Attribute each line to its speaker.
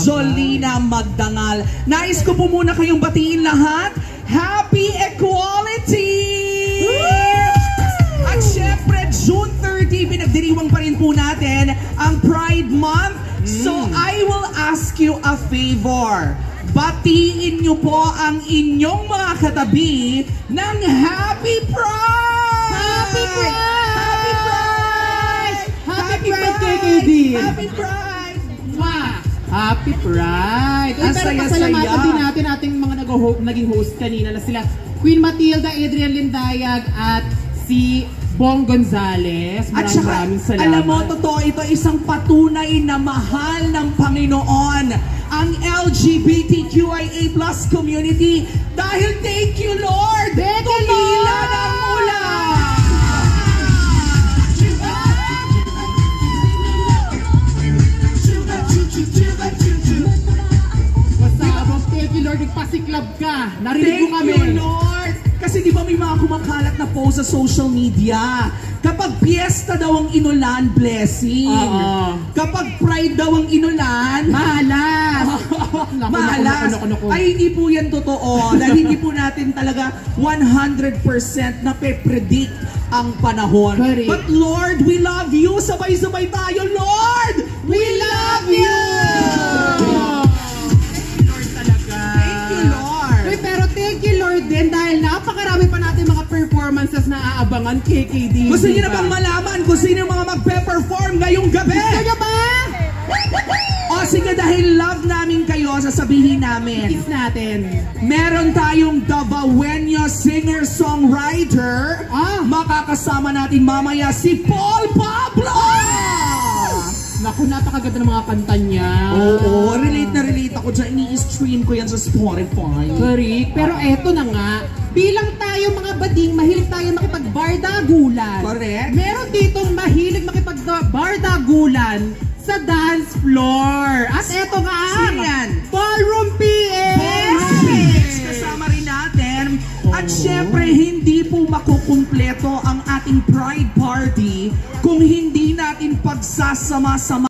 Speaker 1: Jolina Magdangal. Nais ko po muna kayong batiin lahat. Happy Equality! At syempre, June 30, pinagdiriwang pa rin po natin ang Pride Month. So I will ask you a favor. Batiin niyo po ang inyong mga katabi ng Happy Pride!
Speaker 2: Happy Pride!
Speaker 1: Happy Pride!
Speaker 2: Happy Pride, KKD!
Speaker 1: Happy Pride!
Speaker 2: Mwah! Happy Pride!
Speaker 1: Ang
Speaker 2: Pero pasalamatan din natin ating mga naging host kanina na sila Queen Matilda, Adrian Lindayag at si Bong Gonzales.
Speaker 1: At saka,
Speaker 2: Maraming salamat.
Speaker 1: alam mo, totoo, ito isang patunay na mahal ng Panginoon ang LGBTQIA+ community. Dahil thank you, Lord! Tumila ng ulan!
Speaker 2: Masabog, thank you, Lord. Nagpasiklab ka. Narinig mo kami.
Speaker 1: Thank you, Lord! Kasi di ba may mga kumakalat na post sa social media? Kapag piyesta daw ang inulan, blessing. Kapag pride daw ang inulan,
Speaker 2: Malas!
Speaker 1: malas. Ay, hindi po yan totoo. Dahil hindi po natin talaga 100% na pe-predict ang panahon.
Speaker 2: Correct.
Speaker 1: But Lord, we love you. Sabay-sabay tayo, Lord! We love you!
Speaker 2: Pero thank you, Lord, din dahil napakarami pa natin mga performances na aabangan, KKD.
Speaker 1: Gusto niyo na bang malaman kung sino yung mga magpe-perform ngayong gabi?
Speaker 2: Gusto niyo ba?
Speaker 1: O sige, dahil love namin kayo, sasabihin namin.
Speaker 2: Kiss natin.
Speaker 1: Meron tayong Davaoenyo singer-songwriter. Makakasama natin mamaya si Paul Pablo!
Speaker 2: Naku, napakaganda ng mga kanta niya.
Speaker 1: Oo, relate na relate ako dyan. Ini-stream ko yan sa Spotify.
Speaker 2: Correct. Pero eto na nga, bilang tayo mga bading, mahilig tayo makipagbardagulan.
Speaker 1: Correct.
Speaker 2: Meron ditong mahilig makipagbardagulan sa dance floor. At eto nga
Speaker 1: Sino yan?
Speaker 2: Ballroom PX!
Speaker 1: Ballroom PX kasama rin natin. At syempre, hindi po makukumpleto ang ating Pride Party kung hindi natin pagsasama-sama